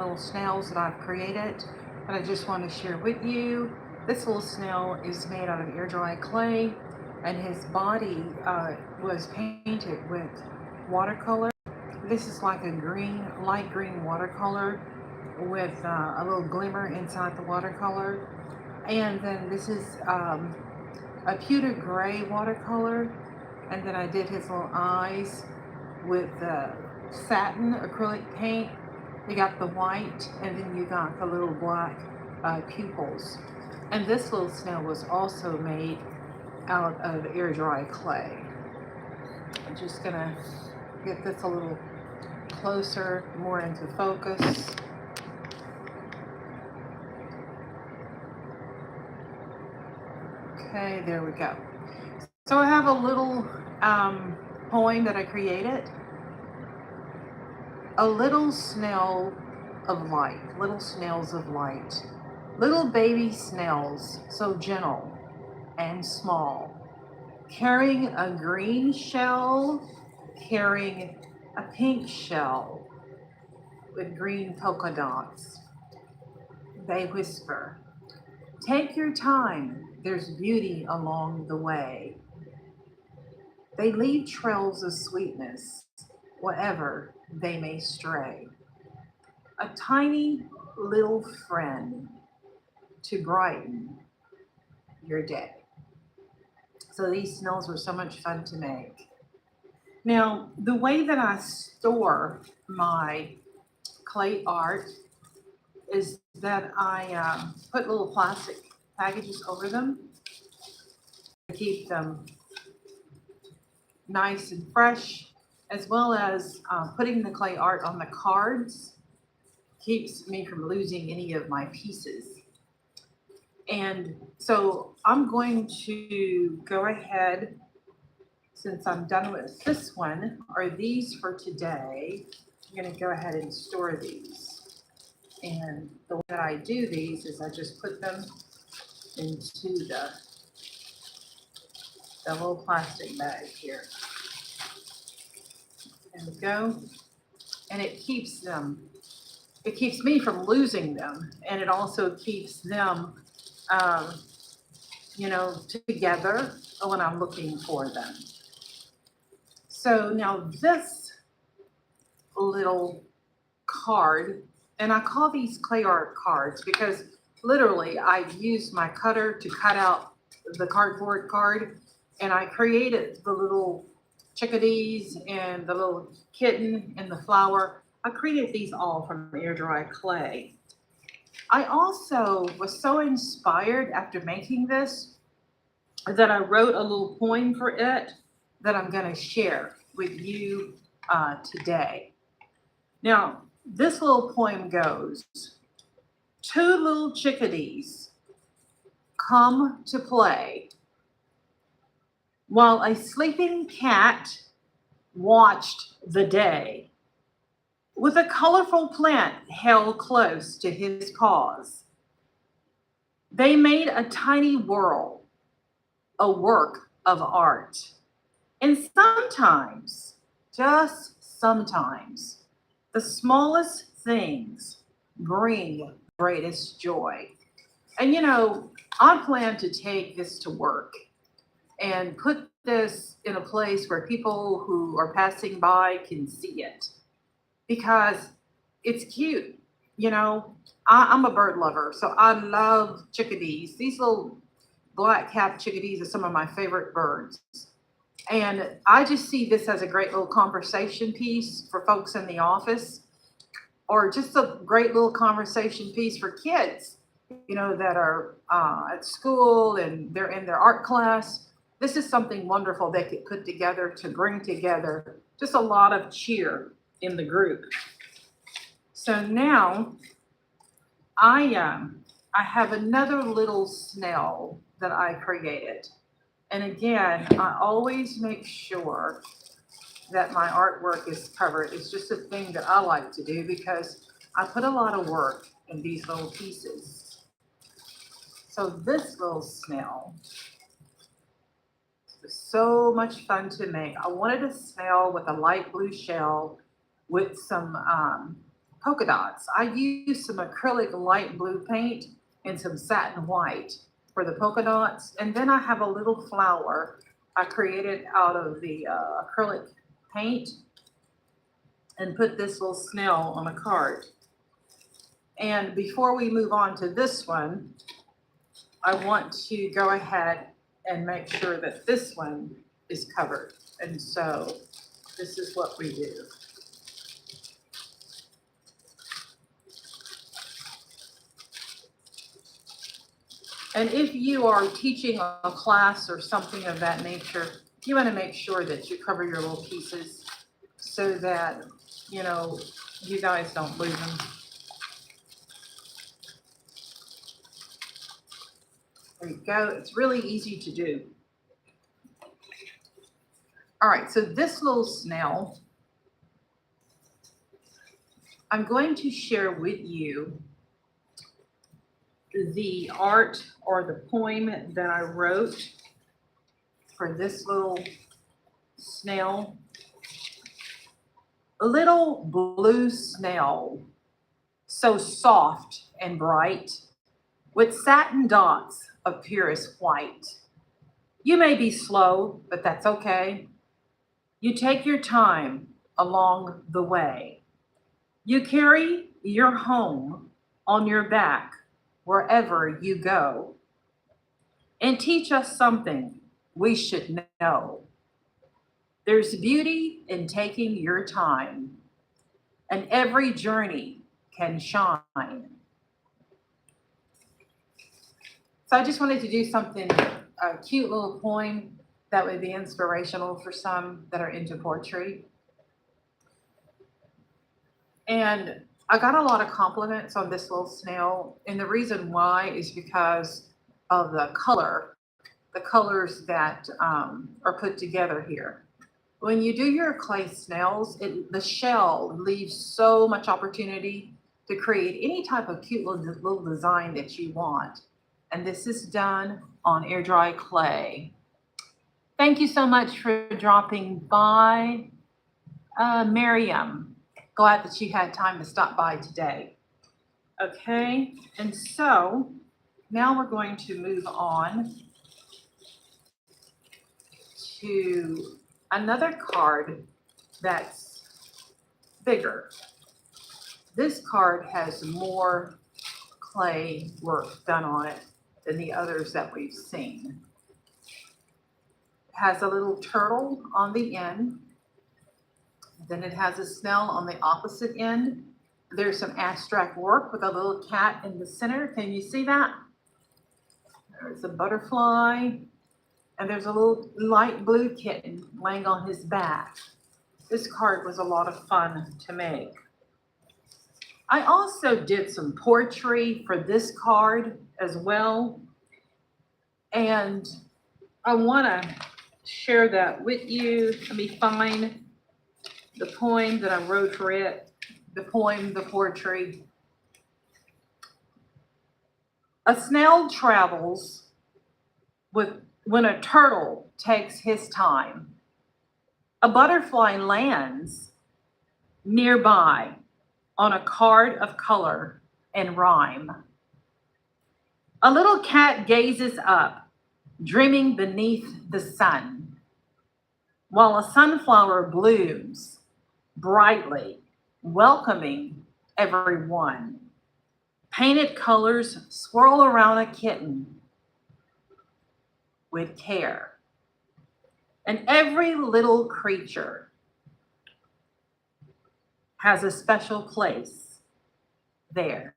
little snails that I've created that I just want to share with you. This little snail is made out of air dry clay, and his body was painted with watercolor. This is like a green, light green watercolor with a little glimmer inside the watercolor. And then this is a pewter gray watercolor. And then I did his little eyes with satin acrylic paint. You got the white, and then you got the little black pupils. And this little snail was also made out of air dry clay. I'm just gonna get this a little closer, more into focus. Okay, there we go. So I have a little poem that I created. A little snail of light, little snails of light, little baby snails so gentle and small, carrying a green shell, carrying a pink shell with green polka dots. They whisper, take your time, there's beauty along the way. They leave trails of sweetness, wherever they may stray. A tiny little friend to brighten your day. So these snails were so much fun to make. Now, the way that I store my clay art is that I put little plastic packages over them to keep them nice and fresh, as well as putting the clay art on the cards keeps me from losing any of my pieces. And so I'm going to go ahead, since I'm done with this one, or these for today. I'm going to go ahead and store these. And the way that I do these is I just put them into the little plastic bag here. There we go. And it keeps me from losing them. And it also keeps them, um, together when I'm looking for them. So now this little card, and I call these clay art cards because literally I used my cutter to cut out the cardboard card, and I created the little chickadees and the little kitten and the flower. I created these all from air dry clay. I also was so inspired after making this that I wrote a little poem for it that I'm going to share with you today. Now, this little poem goes, two little chickadees come to play while a sleeping cat watched the day with a colorful plant held close to his paws. They made a tiny world, a work of art. And sometimes, just sometimes, the smallest things bring greatest joy. And I plan to take this to work and put this in a place where people who are passing by can see it because it's cute. I'm a bird lover, so I love chickadees. These little black capped chickadees are some of my favorite birds. And I just see this as a great little conversation piece for folks in the office, or just a great little conversation piece for kids, that are at school and they're in their art class. This is something wonderful they could put together to bring together just a lot of cheer in the group. So now I have another little snail that I created. And again, I always make sure that my artwork is covered. It's just a thing that I like to do because I put a lot of work in these little pieces. So this little snail was so much fun to make. I wanted a snail with a light blue shell with some polka dots. I used some acrylic light blue paint and some satin white for the polka dots. And then I have a little flower I created out of the acrylic paint and put this little snail on a card. And before we move on to this one, I want to go ahead and make sure that this one is covered. And so this is what we do. And if you are teaching a class or something of that nature, you want to make sure that you cover your little pieces so that, you know, you guys don't lose them. There you go. It's really easy to do. All right, so this little snail, I'm going to share with you the art or the poem that I wrote for this little snail. A little blue snail, so soft and bright, with satin dots of purest white. You may be slow, but that's okay. You take your time along the way. You carry your home on your back wherever you go, and teach us something we should know. There's beauty in taking your time, and every journey can shine. So I just wanted to do something, a cute little poem that would be inspirational for some that are into poetry. And I got a lot of compliments on this little snail, and the reason why is because of the colors that are put together here. When you do your clay snails, the shell leaves so much opportunity to create any type of cute little design that you want. And this is done on air dry clay. Thank you so much for dropping by, Miriam. Glad that you had time to stop by today. Okay, and so now we're going to move on to another card that's bigger. This card has more clay work done on it than the others that we've seen. It has a little turtle on the end. Then it has a snail on the opposite end. There's some abstract work with a little cat in the center. Can you see that? There's a butterfly, and there's a little light blue kitten laying on his back. This card was a lot of fun to make. I also did some poetry for this card as well, and I want to share that with you. Let me find the poem that I wrote for it, the poetry. A snail travels when a turtle takes his time. A butterfly lands nearby on a card of color and rhyme. A little cat gazes up, dreaming beneath the sun, while a sunflower blooms brightly, welcoming everyone. Painted colors swirl around a kitten with care. And every little creature has a special place there.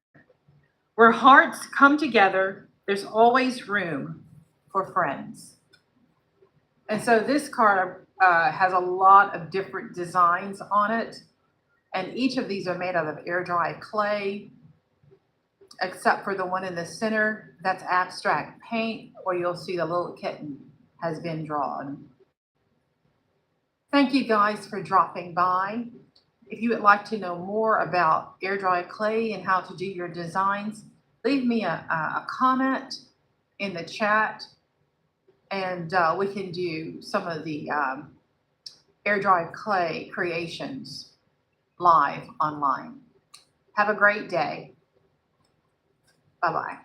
Where hearts come together, there's always room for friends. And so this card has a lot of different designs on it. And each of these are made out of air dry clay, except for the one in the center, that's abstract paint, where you'll see the little kitten has been drawn. Thank you guys for dropping by. If you would like to know more about air dry clay and how to do your designs, leave me a comment in the chat, and we can do some of the air dry clay creations live online. Have a great day. Bye-bye.